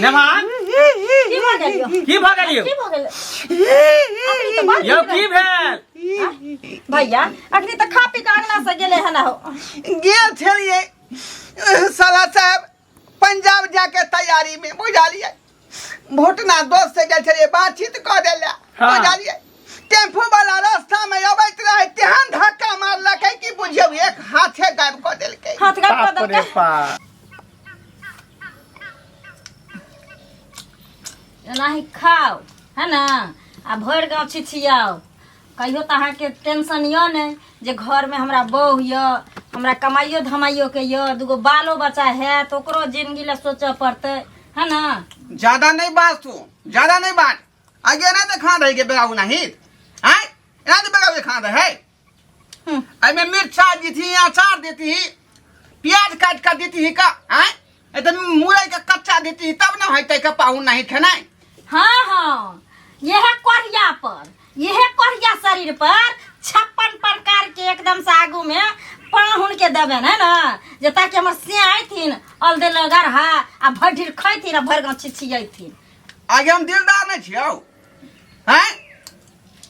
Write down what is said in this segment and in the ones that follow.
मेहमान की भ गेलियो की भ गेलियो की भ गेल यौ की भेल भैया अखनी त खा पी के अगना से गेले हन हो गेल छलिए साला साहब पंजाब जाके तैयारी में बुझालिए भोटना दोस्त से गेल छलिए बातचीत क देला बुझालिए टेम्पो वाला रास्ता में अबैत रहे तेहन धक्का मारलकै कि बुझियो एक हाथे गायब क देलकै हाथ गायब क बाप रे देलकै बाप एनाही खाओ है ना आ भर गाँव छिछियाओ कहियो तो अहाँके टेंशन य नहीं जे घर में हमरा बहू य हमरा कमाइयो धमाइयो के य दूगो बालो बच्चा है तो ओकरो जिंदगी ला सोचे पड़ते है ना। ज्यादा नहीं बात तू ज्यादा नहीं बात आगे ना तो खा रही के बेगाऊ नहीं हैं ना तो बेगाऊ खा रहे है आई में मिर्चा दी थी अचार देती ही प्याज काट कर देती ही का हैं एकदम मुरई का कच्चा देती ही तब ना होते का पाऊ नहीं खाना हाँ हाँ यह कोरिया पर यह कोरिया शरीर पर 56 प्रकार के एकदम से आगू में पाहुन के देबे है ना जे ताकि हमर से आइथिन अल दे लगर हा आ भढ़िर खैथिन आ भर गाँव छिछियैथिन आगे हम दिलदार नहीं छियो हैं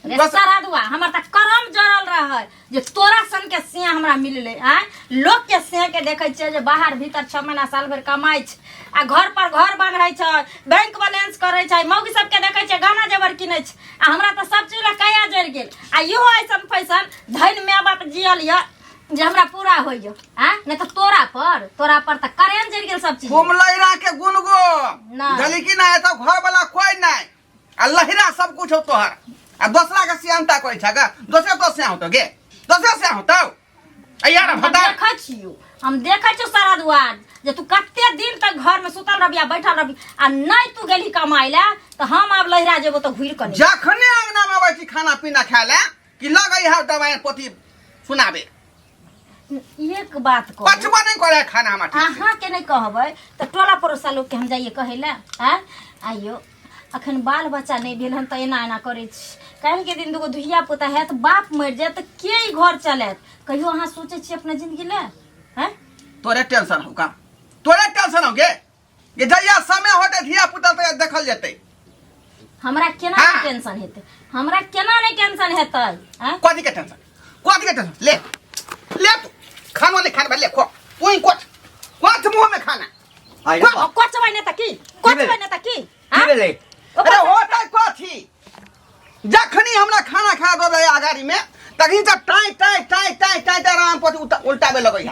रे सारा दुआ हमर त करम जरल रहे जे तोरा सन के से हमरा मिलले हैं लोग के से के देखे छै जे बाहर भीतर 6 महीना साल भर कमाई छै आ घर पर घर बन रहे छै बैंक बैलेंस करे छै मौगी सब के देखे छै गाना जेवर किनै छै आ हमरा त सब चीज ला काया जर गेल आ इहो ऐसन फैसन धन में बाप जियल य जे हमरा पूरा होइयो हैं नहीं तो तोरा पर त करेन जर गेल सब चीज घूम लहरा के गुनगो ना। जली की ना तो घर वाला कोई नहीं आ लहरा सब कुछ हो तोहर आ दूसरा का सियानता कोई छगा दूसरे तो से होतो गे दूसरे से होतो आ यार बता देखै छियो हम देखै छियो सारा दुआर जे तू कते दिन तक घर में सुतल रहबी आ बैठल रहबी आ नहीं तू गेली कमाई ला तो हम अब लहरा जेबो तो घुर कनी जखने अंगना में बैठी खाना पीना खाए ले कि लगई है दवाई पोती सुनाबे एक बात को पचबो नहीं करे खाना हम अहाँ के नहीं कहबै तो टोला पड़ोसा लोग के हम जाइए कहै ला हैं आइयो अखन बाल बच्चा नहीं भेल हम तो एना एना करे छी काल्हि के दिन दूगो धुइया पुता है तो बाप मर जाए तो के ई घर चलत कहियो अहाँ सोचे छी अपना जिंदगी ले हैं तोरे टेंशन हो का तोरे टेंशन हो गे ये जइया समय होते धिया पुता तो देखल जेते हमरा केना हाँ। टेंशन हेते हमरा केना नहीं टेंशन हेतै हैं कथी के टेंशन ले ले तू खानो ले खाना ले खो कोई कोच मुंह में खाना आई को- कोचबै ने त की कोचबै ने त की की भेलै अरे होता कथी जखनी हमरा खाना खा दो दे आगारी में तखनी से tie tie tie tie tie tie आराम पर उल्टावे लगई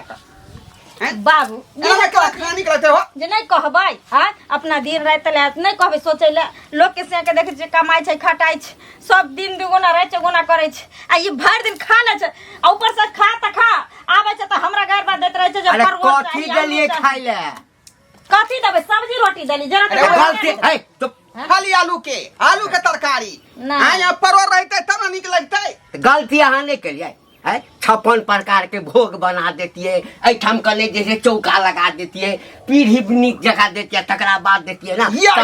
है बाबू ये क्या खानी करते हो जे नहीं कहबै हां अपना दिन रात ले नहीं कहबै सोचै ले लोग के से के देखे छै कमाई छै खटाई छै सब दिन दुगुना रह छै गुना करे छै आ ई भर दिन खा ले छै आ ऊपर से खा त खा आबै छै त हमरा घर पर दैत रहे छै जे अरे परवल कथी चाहिए, देलिए आलू खाइ ले चाहिए। कथी देबै सब्जी रोटी देली जरा अरे तो गलती है तो खाली आलू के तरकारी ना। हां यहाँ परवर रहते तब ना निक लगते गलती अहाँ नहीं करिए है 56 प्रकार के भोग बना देतिए ऐठम कने जैसे चौका लगा देतिए पीढ़ी नीक जगह देतिए तकरा बाद देतिए ना या।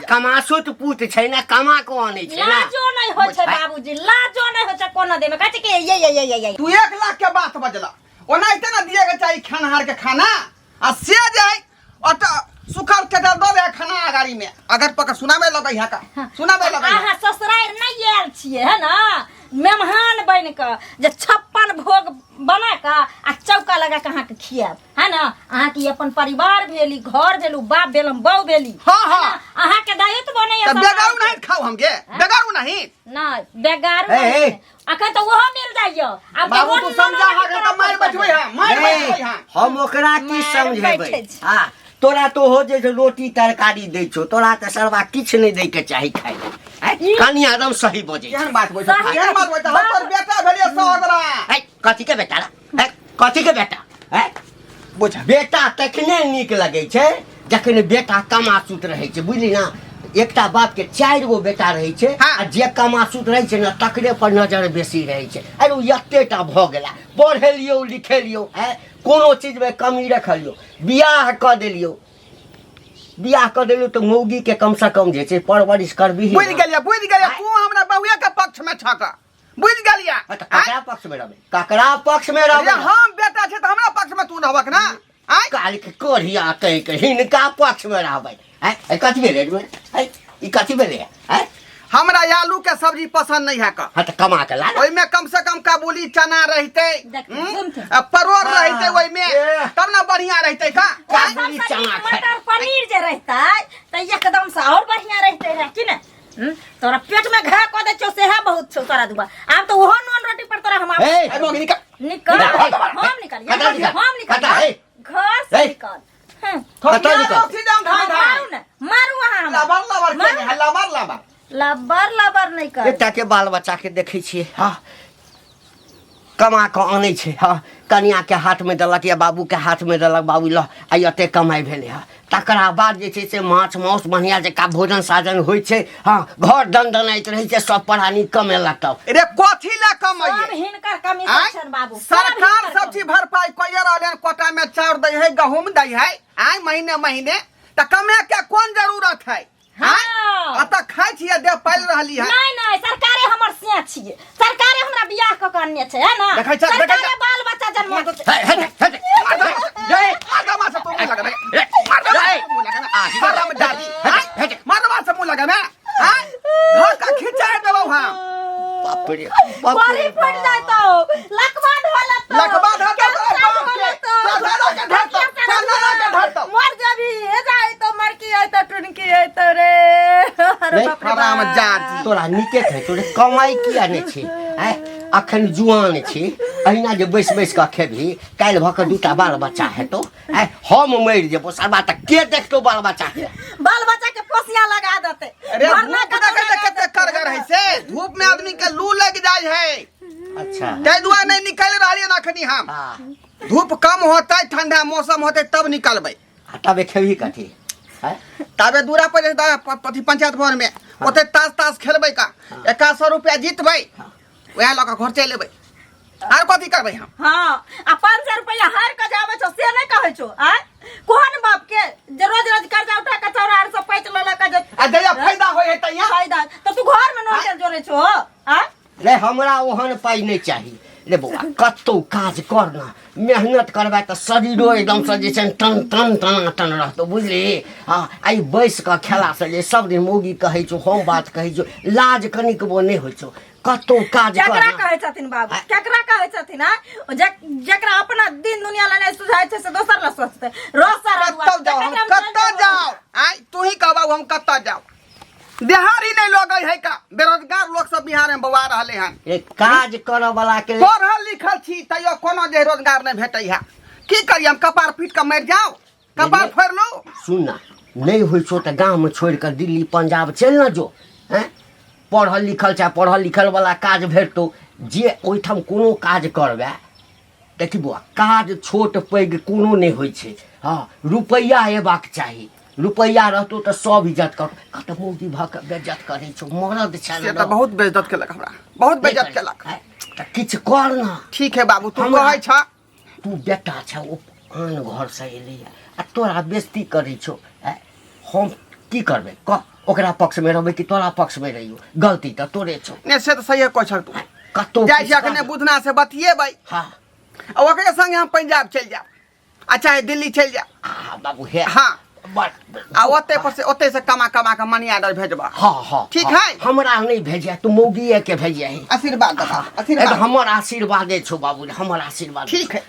कमासुत पूत छै ना कमा को आनै छै ना लाजो नहीं हो छै बाबूजी लाजो नहीं हो छै कोनो दे में कहै छै कि ये तू 1 लाख के बात बजला ओनाइते ना दिए के चाहिए खानहार के खाना आ से जाए अट सुखल के दे दे खाना आगारी में अगर पका सुनावे लगई है का सुनावे लगई है अहाँ ससुराल नहीं आयल छियै है ना मेहमान बन के जे 56 भोग बना के आ चौका लगा के अहाँ के खियाब है ना अहाँ के अपन परिवार भेली घर भेलू बाप भेलम बहू भेली हाँ, हाँ। अहाँ के दायित्व बने तब बेगारू नहीं खाओ हम गे बेगारू नहीं ना बेगारू ए, ए। अखन तो वह मिल जाइयो अब बाबू तू समझा हा के त मार बैठबै है मार बैठबै है हम ओकरा की मार समझेबै बैठे छै। हाँ तोरा तो हो जे रोटी तरकारी दै छो तोरा त सरवा किछ नहीं दै के चाही खाइ ले कनी एकदम सही बजे केहन बात बोल केहन बात बोल हमर बेटा भेलिए सहोदरा है कथी के बेटा है कथी के बेटा है बुझ बेटा तखने नीक लगे छै जखन बेटा कमासुत रहे छै बुझली ना एकटा बाप के 4 गो बेटा रहे छै हाँ। आ जे कमासुत रहे छै ना तकरे पर नजर बेसी रहे छै अरे एतेटा भ गेला पढ़ेलियो लिखेलियो है कोनो चीज में कमी रखलियो बियाह क देलियो तो मौगी के कम से कम जे छै परवरिश करबी बुझ गेलिए तू हमरा बहुए के पक्ष में छका बुझ गेलिए ककरा पक्ष में रहबे ककरा पक्ष में रहबे हम बेटा छै त हमरा पक्ष में तू रहबक ना काल के कोढ़िया कह के हिनका पक्ष में रहबै है कथी भेले है ई कथी भेले है हमरा आलू के सब्जी पसंद नहीं है का। हाँ तो कमा के ला ओई में कम से कम काबुली चना रहते, देख, सुन थे। परोर रहते ओई में, तब ना बढ़िया रहते का। काबुली चना मटर पनीर जे रहता है तो एकदम से और बढ़िया रहते है कि ना। तोरा पेट में घा को दे छो से है बहुत छो तोरा दुबा। अब तो वो नॉन रोटी पर तोरा हम ए रोगी निकल निकल हम निकल घर से निकल कतौ निकल मारू वहां हम लबर नहीं कर बेटा के बाल बच्चा के देखै छियै हाँ कमा के आनै छै हाँ कनिया के हाथ में देलक या बाबू के हाथ में देलक बाबू ल आ एते कमाई भेलै हाँ तकरा बाद जे छै से माछ माउस बढ़िया जका भोजन साजन होइ छै हाँ घर दनदनाइत रहै छै सब पढ़ानी कमेलक तब रे कथी ला कमाइए सब हिनकर कमीशन बाबू सरकार सब चीज भरपाई कइए रहले कोटा में चाउर दै है गहूम दै है आय महीने महीने त कमे के कोन जरूरत है। हाँ अत खाइ छियै दे पाइल रहली है नहीं सरकारे हमर सिया छियै सरकारे हमरा बियाह क करने छै है ना देखै छ सरकारे बाल बच्चा जन्म हे जय मारवा से मुंह लगा मारवा में डाली मारवा से मुंह लगा मैं घर का खिंचाए देबो हां बाप रे बड़ी फट जाए तो लकवा ढोला तो मर जाबी हे जाए तो मर की है तो टुनकी है तो रे अरे बाप रे हराम जाती तोरा निके छै तोरे कमाई किया नै छै हैं अखन जुआन छी अहिना जे बैस बैस के खेबही काल्हि भऽ कऽ दूटा बाल बच्चा हेतौ हैं हम मरि जेबो सरबा त के देखतौ बाल बच्चा के के पोसिया लगा देते अरे धूप देखे कते करगर है से धूप में आदमी के लू लग जाय है। अच्छा तै दुआ नहीं निकल रहलिए ना खनी हम धूप कम होता है ठंडा मौसम होते तब निकलबै तबे खेबही कथी हैं तबे दूरा पर पति पंचायत भवन में ओते ताश खेलबै का 100 रुपया जीतबै वह लगा घर चल लेबै आर कथी करबै हम। हां आ 500 रुपया हार के जाबै छो से नहीं कहै छो आ कोन बाप के जे रोज रोज कर्जा उठा के चौरा आर सब पैच लेला का आ दया फायदा होय है तैया फायदा तो तू घर में नोट जोड़े छो आ रे हमरा ओहन पाई नहीं चाहिए रे बौआ कतौ काज करना मेहनत करबा त शरीरो एकदम से जे छै टन टन टन टन रहतो बुझली हां आई बैस के खेला से जे सब दिन मौगी कहै छौ हम बात कहै छौ लाज कनिक बो नहीं होइ छौ कतौ काज कर केकरा कहै छथिन बाबू केकरा कहै छथिन आ जेकरा अपना दिन दुनिया ला नहीं सुझाय छै से दोसर ला सोचते रोसर कत्तो जाओ आई तू ही कहबा हम कत्तो जाओ बिहारी नहीं लोग है का बेरोजगार लोग सब बिहार में बवा रहले हन एक काज कर वाला के पढ़ल लिखल छी तैयो कोनो जे रोजगार नहीं भेटै है की करिए हम कपार पीट के मर जाओ कपार फोड़ लो सुन ना नहीं होइ छौ त गांव में छोड़ के दिल्ली पंजाब चल ना जो हैं पढ़ल लिखल छै पढ़ल लिखल वाला काज भेटतौ जे ओइठम कोनो काज करबे देखी बुआ काज छोट पैघ कोनो नहीं होइ छै हां रुपैया हेबाक चाही रुपैया रहतो त सब इज्जत कर कत मोदी भक बेइज्जत करै छौ मरद छै से त बहुत बेइज्जत केलक हमरा बहुत बेइज्जत केलक त किछ कर ना ठीक है बाबू तू कहै छ तू बेटा छ ओ आन घर से एलै आ तोरा बेइज्जती करै छौ हम की करबे क ओकरा पक्ष में रहबे कि तोरा पक्ष में रहियो गलती त तोरे छौ ने से त सही कहै छ तू कतो जाय छी अखने बुधना से बतिएबै हां और ओकरे संगे हम पंजाब चल जाब आ चाहे दिल्ली चल जाब आ बाबू हे हां बट आ ओते से कमा के मनी ऑर्डर भेजबा हां हां ठीक है हमरा नहीं भेजिया तू मौगिए के भेजिया है आशीर्वाद दबा ए आशीर्वाद हमर आशीर्वादे छौ बाबू हमर आशीर्वाद ठीक है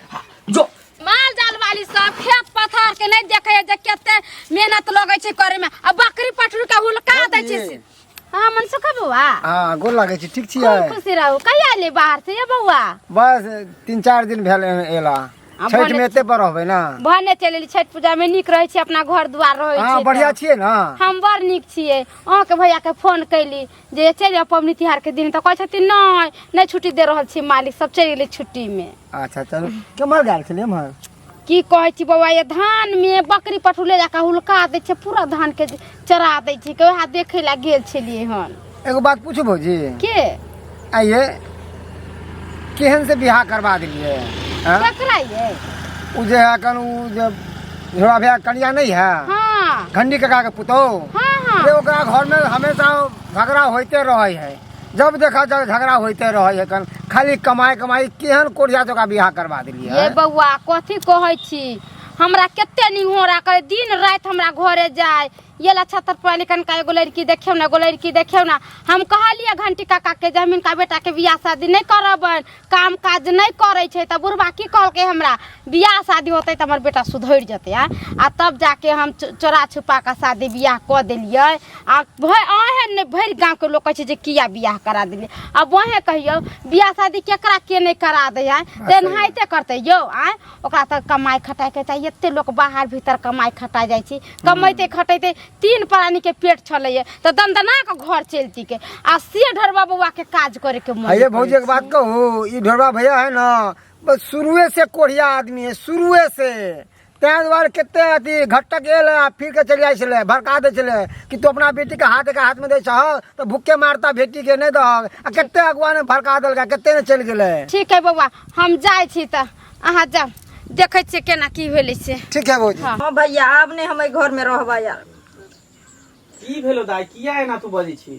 जो माल जाल वाली सब खेत पथार के नहीं देखे जे केते मेहनत लगे छै करे में आ बकरी पठरू के हुलका दै छै। हां मन सुखा बउआ हां गोर लागे छी ठीक छियै खुशी रहू कहिया ले बाहर से ये बउआ बस 3-4 दिन भेल एला छठ में एते पर रहबै ना भने चलेली छठ पूजा में निक रहै छै अपना घर दुआर रहै छै हां बढ़िया छियै ना हम बड़ निक छियै अहाँ के भैया के फोन कैली जे चल पबनी तिहार के दिन त कहै छथिन नहीं छुट्टी दे रहल छी मालिक सब चल गेलै छुट्टी में। अच्छा चलो केमर गाल छले हमर की कहै छी बउआ ये धान में बकरी पठुले जाका हुलका दै छै पूरा धान के चरा दै छै के वहा देखे ला गेल छलिए हन। एगो बात पूछो भौजी के आइए केहन से बियाह करवा दिलिए ककरा ये उ जे अखन उ जे झोड़ा भैया कनिया नहीं है हां घंडी काका के पुतो हां हां रे ओकरा घर में हमेशा झगड़ा होते रहे है जब देखा जब झगड़ा होते रहे है कन खाली कमाई कमाई केहन कोढ़िया जका बियाह करवा दिलिए ये बउआ कथी कहै छी हमरा केते निहोरा करे दिन रात हमरा घरे जाय ये ला 76 पढ़ा लिखन का एगो लड़की देखियो ना, एगो लड़की देखियो ना। हम कहलिए घंटी काका के जमीन का बेटा के बियाह शादी नहीं करबन, काम काज नहीं करे छे त बुढ़बा की कहल के हमरा बियाह शादी होते त हमर बेटा सुधर जते आ तब जाके हम चोरा छुपा का शादी बियाह क देलिए। आ अहे भर गांव के लोग कहे जे किया बियाह करा देलिए। अब वहे कहियो बियाह शादी केकरा के नहीं करा दे है तेनाहिते करते यो आ ओकरा त कमाई खटाई के चाहिए। एते लोग बाहर भीतर कमाई खटा जाय छी, कमाइते खटैते 3 प्राणी के पेट चले त दंदना के घर चलती के आ से ढरबा बउआ के काज करे के मन। ये भौजी एक बात कहूँ, ई ढोरबा भैया है ना बस शुरुए से कोढ़िया आदमी है, शुरुए से। तैं द्वारे केते अथी घटक एल फिर के चल जाए छले, भड़का दे छले कि तू अपना बेटी के हाथ में दे छह तो भूखे मारता बेटी के नहीं दह। आ केते अगुआ ने भड़का देलका, केते ने चल गेले। ठीक है बउआ हम जाय छी त अहाँ जाओ देखे छी केना की भेले से। ठीक है भौजी। हाँ भैया आब ने हम घर में रहबा यार। की भेलो दाई, किया एना तू बजै छी?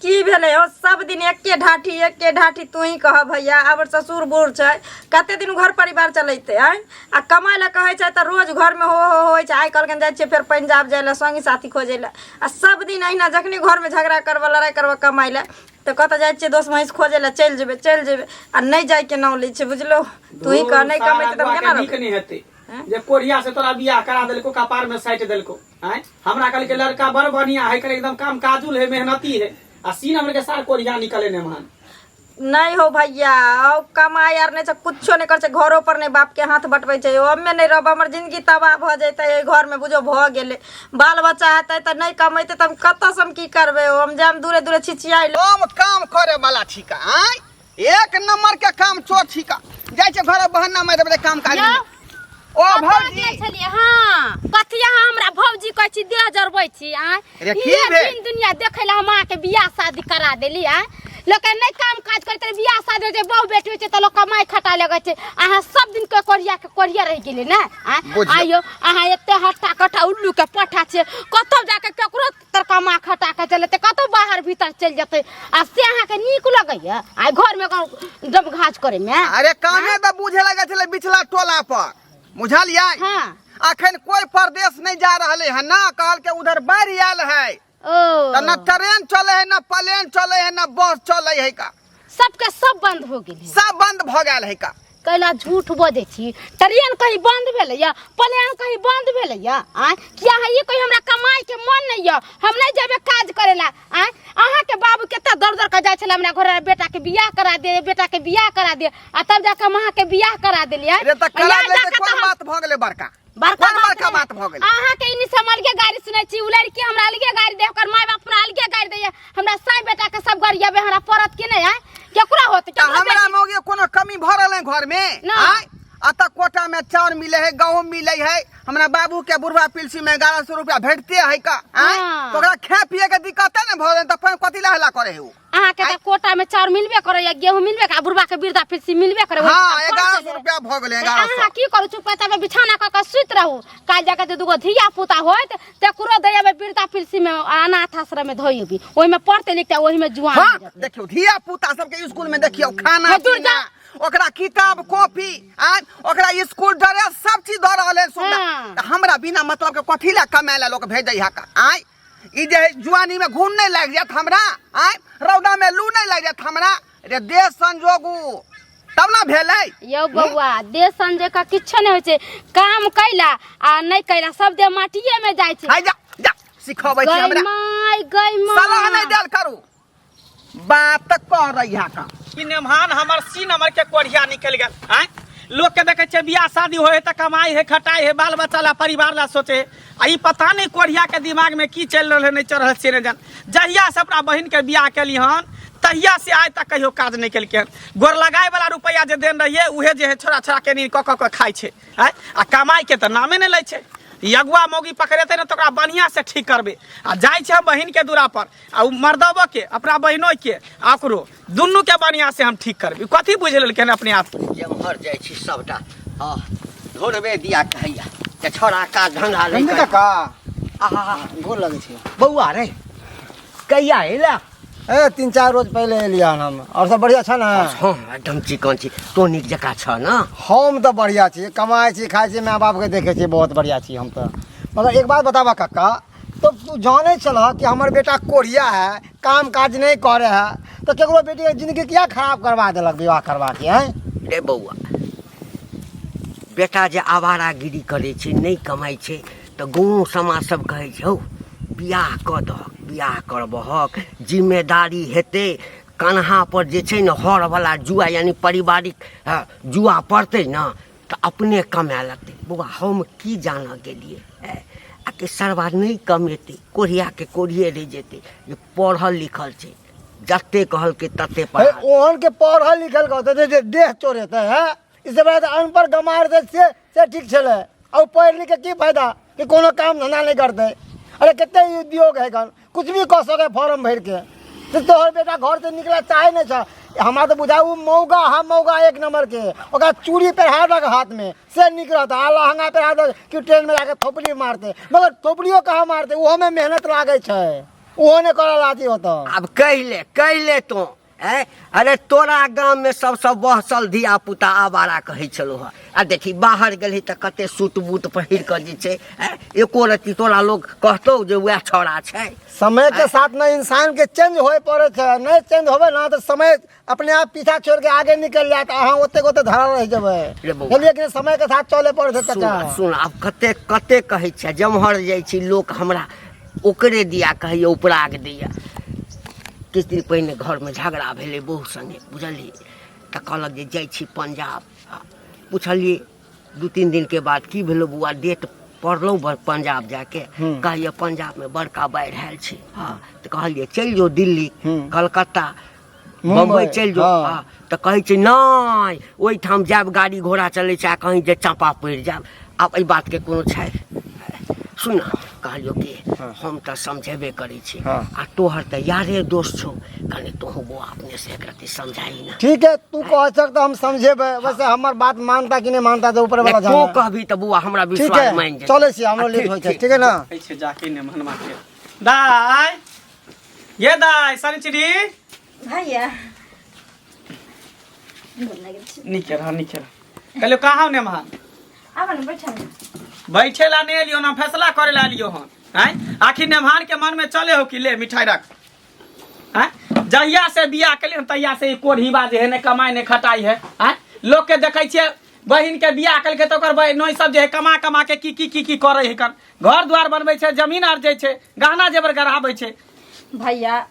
की भेले हो सब दिन एके ढाठी तू ही कह भैया। अब ससुर बूढ़ छै, कते दिन घर परिवार चलते आय आ कमाय ला कहे छै त रोज घर में हो छै। आइ कल के जाय छै फिर पंजाब जाय ला संगी साथी खोजे ला आ सब दिन अहिना जखनी घर में झगड़ा करबा लड़ाई करबा कमाय ला तो कत जाय छै दोस्त महिष खोजे ला चल जेबे आ नहीं जाय के नाम लै छै बुझलो। तू ही कह नहीं कमाई त केना रहते जे कोढ़िया से तोरा बियाह करा देलको, कपार में साइट देलको आय। हमरा कल के लड़का बड़ बढ़िया है, कर एकदम काम काजुल है, मेहनती है आ सीन हमरे के सार कोढ़िया निकले ने मान। नहीं हो भैया कमाई यार नहीं कुछो नहीं कर छै, घरों पर नहीं बाप के हाथ बटबै छै। हमें नहीं रहब, हमर जिंदगी तबाह भ जैते घर में बुझो भ गेले। बाल बच्चा हेतै त नहीं कमैते त हम कत से हम की करबे। हम जाम दूरे दूरे छिछियाई काम करे वाला ठीका आय, एक नंबर के काम चोर ठीका जाय छै घर बहना में देबे काम काज। ओ भौजी छलिए हां कथिया हमरा भौजी कहै छी देह जरबै छी आय। ये दिन दुनिया देखै ला हम के बियाह शादी करा देली आय। लोग नहीं काम काज करते बियाह शादी जे बहु बेटी होय छै त लोग कमाई खटा लगै छै। अहाँ सब दिन के कोरिया रह गेली ना आयो। अहाँ एते हट्टा कट्टा उल्लू के पठा छै, कतौ जाके केकरो तर कमा खटा के चलते कतौ बाहर भीतर चल जते आ से अहाँ के नीक लगैया आय घर में जब घाच करे में। अरे कामे त बुझे लगे छले बिचला टोला पर बुझलिए। हां अखन कोई परदेश नहीं जा रहले है ना, कहल के उधर बाढ़ आयल है ओ न ट्रेन चले है न प्लेन चले है न बस चले है का, सबके सब बंद हो गेल, सब बंद भ गेल है का। कैला झूठ बजे छी, ट्रेन कहीं बंद भेले या प्लेन कहीं बंद भेले या आ किया है ये कोई हमरा कमाई के मन नहीं या हम नहीं जेबे काज करेला आ। अहाँ के बाबू केते दर का जाय छले हमरा घर बेटा के बियाह करा दे, बेटा के बियाह करा दे आ तब जाके हम अहाँ के बियाह करा देलिए। अरे त करा ले कोन बात भ गेले बड़का बड़का बात भ गेले। अहाँ के इनी समझ के गाड़ी सुनै छी, उ लड़की हमरा अलगे गाड़ी दे, ओकर माय बाप हमरा अलगे गाड़ी दे। हमरा साई बेटा के सब गरिया बे हमरा परत के नहीं है केकरा होते के हमरा मौगे कोनो कमी भरल है घर में आय। अत कोटा में चाउर मिले है, गहूम मिले है, हमरा बाबू के बुढ़वा पिलसी में 1100 रुपया भेटते है का आय। तो ओकरा खाए पिए के दिक्कत है न भ त अपन कथि ला हल्ला करे है। अहाँ के त कोटा में चाउर मिलबे करे या गेहूं मिलबे का, बुढ़वा के बिरदा पिलसी मिलबे करे। हां 1100 रुपया भ गेले 1100। अहाँ की करू चुपचाप में बिछाना क के सुत रहू, काल जाके जे दुगो धिया पुता होत तेकरो दया में बिरदा पिलसी में अनाथ आश्रम में धोइबी, ओहि में पढ़ते लिखते ओहि में जुआन हो जाते। देखियो धिया पुता सब के स्कूल में देखियो खाना पीना ओकरा किताब कॉपी आ ओकरा स्कूल ड्रेस सब चीज द रहले सुविधा। हमरा बिना मतलब के कथि ला कमाए ला लोग भेजै है का आय। ई जे जुआनी में घून नहीं लग जात हमरा आय, रौदा में लू नहीं लग जात हमरा। रे देश संजोगू तब ना भेलै यो बउआ। देश संजोग का किछो नहीं होय छै, काम कैला आ नहीं कैला सब दे माटिए में जाय छै। हाय जा जा सिखाबै छी हमरा गई माय सलाह नहीं देल करू, बात कर रही है का। कि नेमान हमर सी नंबर के कोढ़िया निकल गेल आय। लोग के देखे छे बियाह शादी होए त कमाई है खटाई है, बाल बच्चा ला परिवार ला सोचे। आ ई पता नहीं कोढ़िया के दिमाग में की चल रहल है नहीं चल रहल से न जान। जहिया से अपना बहन के बियाह केली हन तहिया से आज तक कहियो काज नहीं केलके। गोर लगाए वाला रुपया जे देन रहिए उहे जे है छोरा छोरा के नी क खाई छे आय। आ कमाई के त नामे नहीं लै छे। यगुआ मौगी पकड़ेते न तो ओकरा बढ़िया से ठीक करबे। आ जाय छे बहन के दूरा पर आ मर्दबो के अपना बहनों के आकरो दुनू के बढ़िया से हम ठीक करबे। कथी बुझ लेलके अपने आप जे मर जाय छी सबटा हां ढोरबे दिया कहैया के छोरा का धंधा ले का आहा गोर लगे छे। बउआ रे कहिया एला? ए 3-4 रोज पहले एलिया हम। और सब बढ़िया छ ना? हां एकदम चिकन छी, तो निक जका छ ना? हम तो बढ़िया छी, कमाई छी खाई छी, माँ बाप के देखे छी बहुत बढ़िया छी हम तो। मगर एक बात बतावा काका, तो तू जाने चला कि हमार बेटा कोढ़िया है, काम काज नहीं करे है, तो केकरो बेटी के जिंदगी क्या खराब करवा देलक विवाह करवा के हैं? रे बौआ, बेटा जे आवारागिरी करे छै, नहीं कमाई छै, तो गाँव समाज सब कहे छै, हौ बियाह कऽ दहक, बियाह करबहक, जिम्मेदारी हेतै, कन्हा पर जे छै ने हर वाला जुआ यानी पारिवारिक जुआ पड़तै न तो अपने कमाए लगतै। बौआ हम की जान गेलिए आ कि सरवा नहीं कमेतै, कोढ़िया के कोढ़िए रह जेतै, जे पढ़ल लिखल छै, जते कहलकै तते पढ़ा। ओहन के पढ़ल लिखल कहते देह चोरेते है, इससे बड़ा तो अनपढ़ गमार से ठीक छले। और पढ़ लिख के की फायदा कि कोनो काम धंधा नहीं करते। अरे कितने उद्योग है कन, कुछ भी कह सके फॉर्म भर के। तो तोहर बेटा घर से निकला चाहे नहीं छा, हमारा तो बुझाऊ मौगा, हम मौगा एक नंबर के, ओका चूड़ी पहरा दक हाथ में से निकला था, लहंगा पहरा दक कि ट्रेन में जाके थोपड़ी मारते, मगर थोपड़ियों कहाँ मारते, वो में मेहनत लागे छे, वो ने करल आती होता। अब कहले तो अरे तोरा गांव में सबसे बहसल धिया पुता आवारा कहे छलो है। आ देखी बाहर गली तो कते सूट बूट पहिर कर जे छै, एको रति तोरा लोग कहतो जे वह छोड़ा छै। समय के साथ ना इंसान के चेंज होए पड़े छे, नहीं चेंज होवे ना तो समय अपने आप पीछा छोड़ के आगे निकल जाता, अहाँ ओते गोते धरा रह जेबे। लेकिन समय के साथ चले पड़े छे। सुन अब कते कहे छै, जमहर जाइ छी लोग हमरा ओकरे दिया कहिए उपराग दिया। किछु दिन पहिने घर में झगड़ा भेले बहू संगे, बुझलिए, तो कहलक जे जाइ छी पंजाब। पूछलिए 2-3 दिन के बाद की भेलो बुआ, डेट पढ़लौ पंजाब जाके, कहिए पंजाब में बड़का बाढ़ि आयल छै। तो कहलिए चल जो दिल्ली, कलकत्ता, मुंबई चल जो। तो कहे छै नहीं ओहिठाम जाब, गाड़ी घोड़ा चले छै, कहीं जे चापा पड़ जाब। अब एहि बात के कोनो छै? सुन कहलियो कि हम तो समझेबे करी छी, आ तोहर तो यारे दोस्त छो, कने तोहू वो अपने से एकरती समझाई ना। ठीक है, तू कह सकता हम समझेबे, वैसे हमर बात मानता कि नहीं मानता तो ऊपर वाला जाने। तू कहबी तो बुआ हमरा विश्वास मान जे। चले छी, हमरो लेट होय छै, ठीक है ना? ऐसे जाके ने मनवा के दाई, ये दाई सनिचरी भैया निके कहलो कहाँ ने महान आब न बैठा बैठे ला नहीं लियो ना, फैसला करे ला लियो हन। हैं आखिर नेमान के मन में चले हो कि ले मिठाई रख। हैं जहिया से बियाह केलिए तहिया से कोढ़ी बाजे है, ने कमाई ने खटाई है। हैं लोग के देखै छियै बहिन के बियाह केलकै तो ओकर नोई सब जे है कमा के की करे है, कर घर द्वार बनबै छै, जमीन अर्जै छै, गहना जेवर गढ़ाबै छै। भैया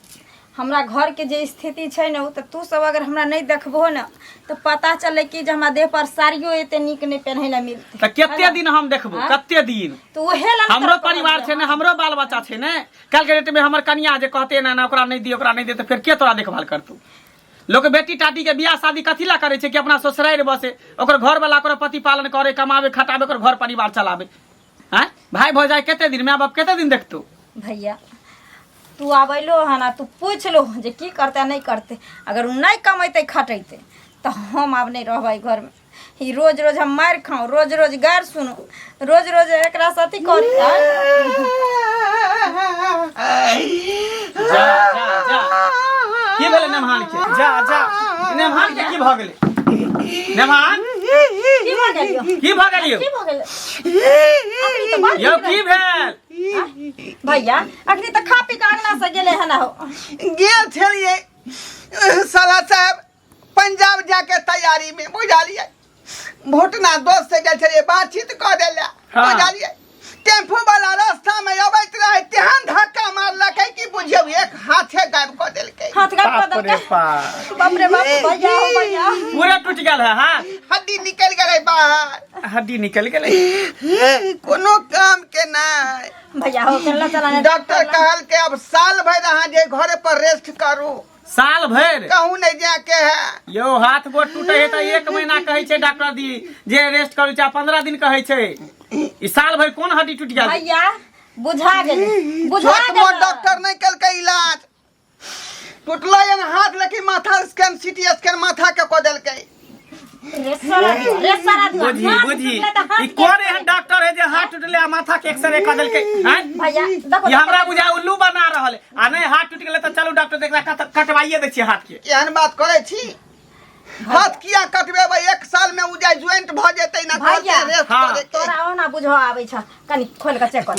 हमरा घर के जे स्थिति छै न, तो तू सब अगर हमरा नहीं देखबो न तो पता चले कि जे हमरा देह पर साड़ियो एते नीक नहीं पहनै ला मिलते। तो केते दिन हम देखबो, कते दिन? तो ओहे ला हमरो परिवार छै ने, हमरो बाल बच्चा छै ने। कल के डेट में हमर कन्या जे कहते ना ओकरा नहीं दी, ओकरा नहीं दे, तो फिर के तोरा देखभाल करतू? लोग बेटी टाटी के बियाह शादी कथी ला करे छै कि अपना ससुराल बसे, ओकर घर वाला ओकर पति पालन करे, कमावे खटावे, ओकर घर परिवार चलावे। हैं भाई भौजाई केते दिन, माँ बाप केते दिन देखतू? भैया तू आबैलो है ना, तू पूछ लो जे की करते नहीं करते। अगर उ नहीं कमेते खटेते तो हम अब नहीं रहबै घर में। ही रोज रोज हम मार खाऊं, रोज रोज गार सुनो, रोज रोज एकरा साथी करी। जा की भेले नेमान के? जा नेमान के की भ गेले? नेमान की भ गेलियो? की भ गेलियो? की भ गेल? यो की भेल? भैया अखनी तो खा पी के अंगना से गेले है ना हो। गेल छलिए साला साहब पंजाब जाके तैयारी में, बुझलिए, भोटना दोस्त से गेल छलिए, बातचीत कऽ देला, बुझलिए। टेम्पो वाला रास्ता में अबैत रहे, तेहन धक्का मारलकै कि बुझियौ एक हाथे गायब कऽ देलकै। हाथ गायब कऽ देलकै? बाप रे बाप भैया, हो भैया पूरा टूट गेल है। हां हड्डी निकल गेलै बाहर, हड्डी निकल गेलै, कोनो काम के नहीं। भैया हो केला चलाने। डॉक्टर कहल के अब साल भर अहाँ जे घरे पर रेस्ट करू। साल भर कहूँ नहीं जाके है यो हाथ गोड़ टूटे है तो 1 महीना कहे छै डॉक्टर दी जे रेस्ट करू, चाहे 15 दिन कहे छै। ई साल भर कोन हड्डी टूट गेल? भैया बुझा गेलै, बुझा छोट मोट गेलै। डॉक्टर नहीं कलकै इलाज, टूटलो हाथ लेकिन माथा स्कैन, सीटी स्कैन माथा के कऽ देलकै। बुझी ई कोन एहन डॉक्टर है जे हाथ टूटले आ माथा के एक्सरे कऽ देलकै? हैं भैया देखो, ये हमरा बुझा उल्लू बना रहल है। आ नहीं हाथ टूट गेलै तो चलू डॉक्टर देखला कटवाइए दै छियै हाथ के। एहन बात करे छी हाथ किया कटबे भाई 1 साल में उ जाय ज्वाइंट भ जेतै ना भैया, रेस्ट हाँ। करे के। तोरा ओना बुझो आबै छ कनी खोल के चेक कर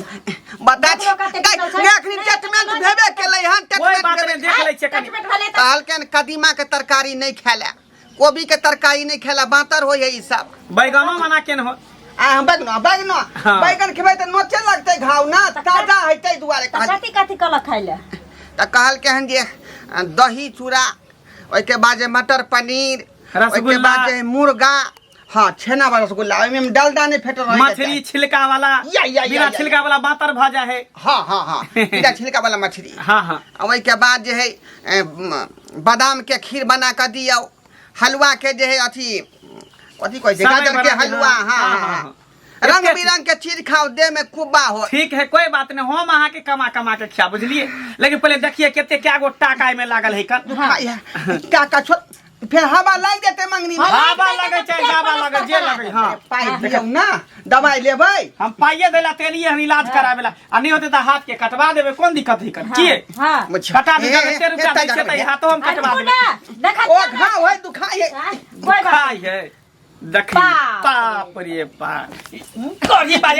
बता देख लो कते टिकल छै। एखनी ट्रीटमेंट भेबे केलै हन कोई बात ट्रीटमेंट नहीं, देख लै छियै कनी। कटपेट भेलै त कहलकन कदीमा के तरकारी नहीं खेला, कोबी के तरकारी नहीं खेला, बातर होय है ई सब। बैगनो मना केन हो आ बैगन हाँ। बैगन खेबै त नोचे लगतै घाव ना, ताजा है तै दुआरे कहल। कथी कथी कल खाइले त कहलकन जे दही चूड़ा, ओइ के बाद जे मटर पनीर, ओइ के रसगुल्ला। बाद जे मुर्गा, हाँ छेना वाला रसगुल्ला, ओइ में डालडा नहीं फेट रहे मछली छिलका वाला बिना छिलका वाला बातर भाजा है। हाँ हाँ हाँ बिना छिलका वाला मछली। हाँ हाँ ओइ के बाद जे है बादाम के खीर बना के दियो, हलवा के जे है अथी कथी कहै छै समय गाजर के बना के, हलवा। हाँ, हाँ हाँ, हाँ हाँ। रंग एके बिरंग के चीज खाओ, देह में कुब्बा हो। ठीक है, कोई बात नहीं, हम अहाँ के कमा कमा के खिया, बुझलिए। लेकिन पहले देखिए केते क्या गो टाका में लागल है कर। क्या का छोड़ फिर हवा लग जेतै मंगनी में। हवा लगे चाहे जावा लगे, जे लगे। हाँ पाई दियौ ना, दवाई लेबै। हम पाइए देला तेलिए हम इलाज करावेला, आ नहीं होते तो हाथ के कटवा देवे, कौन दिक्कत है कर किए हां कटा दे, ₹1 रुपया दै छै त हाथों हम कटवा देवे। देखा ओ घाव है दुखाई है। कोई बात खाई है देखिए बाप। बाप रे बाप, कोढ़ी बा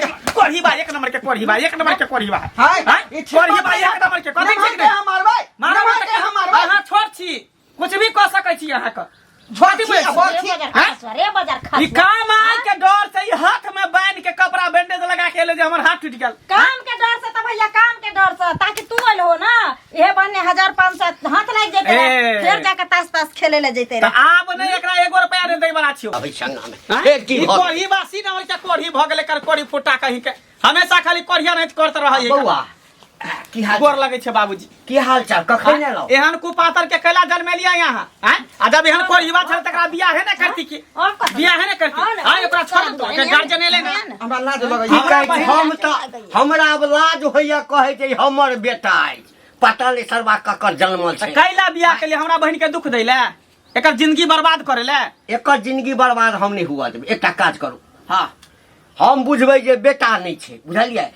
एक नंबर के कोढ़ी बा, एक नंबर के कोढ़ी बा। हाय हां कोढ़ी बा एक नंबर के कथि छै के मारबै मारबा के के मारबै। अहाँ छोट छी, कुछ भी कह सकै छी अहाँ के। छोटी रे में बाजार खा ई काम आय के डर से ई हाथ में बांध के कपड़ा बैंडेज लगा के एले जे हमर हाथ टूट गेल। काम के डर से त भैया, काम के डर से, ताकि तू आइल हो ना, इहे बने 1500 हाथ लाग जेते ए। फिर जाके तास खेले ले जेते त आब नहीं एकरा 1 रुपया नहीं दै वाला छियो। अभी संगा में हाँ? फेर की ई भऽ कोढ़ी बासी नंबर के कोढ़ी भ गेले कर, कोढ़ी फुटा कहीं के हमेशा खाली कोढ़िया नहीं करत रहै बौआ की हाल गोर लगे छै बाबूजी। की हाल चाल कखन एलौ? एहन कुपातर के कैला जन्मेलिया यहाँ हैं? आ जब एहन कोढ़ीवा छल तकरा बियाह है ना करती की, और कथी? बियाह है ना करती। हां एकरा छोड़ दो, के गार्जियन एले ना। हमरा लाज लगै की छै। कहै छै, हम त हमरा अब लाज होइया कहै छै हमर बेटा अछि, पता नहीं सरवा ककर जन्मल त छै। कैला बियाह के लिए हमरा बहन के दुख दैले, एकर जिंदगी बर्बाद करेले। एकर जिंदगी बर्बाद हम नहीं हुआ देबै। एकटा काज करू, हाँ हम बुझबै जे बेटा नहीं छै, बुझलियै,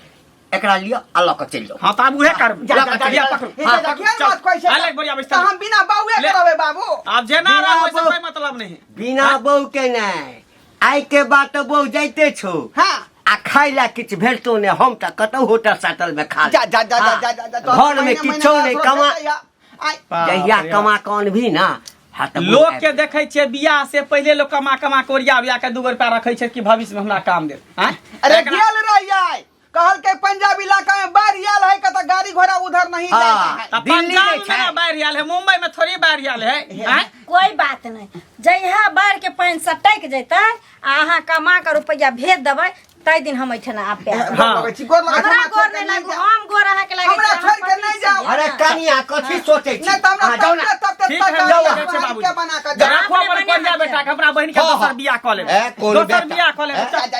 एकरा लिअ आ लऽ कऽ चलि जाउ। हां त अब उहे कर जा, जा, जा, बियाह जा। पकड़ू। ई त देखियौ बात कहै छै। अलग बढ़िया त बिस्तर हम बिना बाउए ले। करबै बाबू। अब जेना बिना रहो वैसे बहू- कोई मतलब नहीं। बिना बहू के नहीं, आइ के बाद तो बहू जाइते छौ, हाँ आ खाइ ला किछु भेटतो ने, हम त कतौ होटल साटल में खा जा जा जा जा जा जा जा। घर में किछो नहीं, कमा जहिया कमा कौन भी ना हाथ लोग के देखे छियै बियाह से पहले लोग कमा कमा के ओरिया बिया के 2 रुपया रखे छै कि भविष्य में हमरा काम दे। अरे गेल रहियै, कहल के पंजाब इलाका में बाढ़ आयल है, कत गाड़ी घोड़ा उधर नहीं हाँ। जाता है। दिल्ली पंजाब में में छै। ना बाढ़ आयल है, मुंबई में थोड़ी बाढ़ आयल है। हैं? कोई बात नहीं, जहिया बाढ़ के पानी सटक जेते आ अहाँ कमा के रुपया भेज देबै, तै दिन हम एठना आबे। हाँ। लगै छी, गोर लगै छी, हमरा हमरा गोर छोड़ के नहीं नहीं लागू, जाओ। हम गोर अहाँ के लागे हमरा छोड़ के नहीं जाओ। अरे कनिया कथी सोचै छी? नहीं त हमरा हाँ, जाउ ना। तब तक ठीक है, तक जाउ, जाओ, देखै छै बाबूजी। के बना के जरा जाओ। अपन बढ़िया बेटा के हमरा बहन के हाँ, दोसर हाँ। बियाह क ले, ए, कोन दोसर बेटा? बियाह क ले। जा जा जा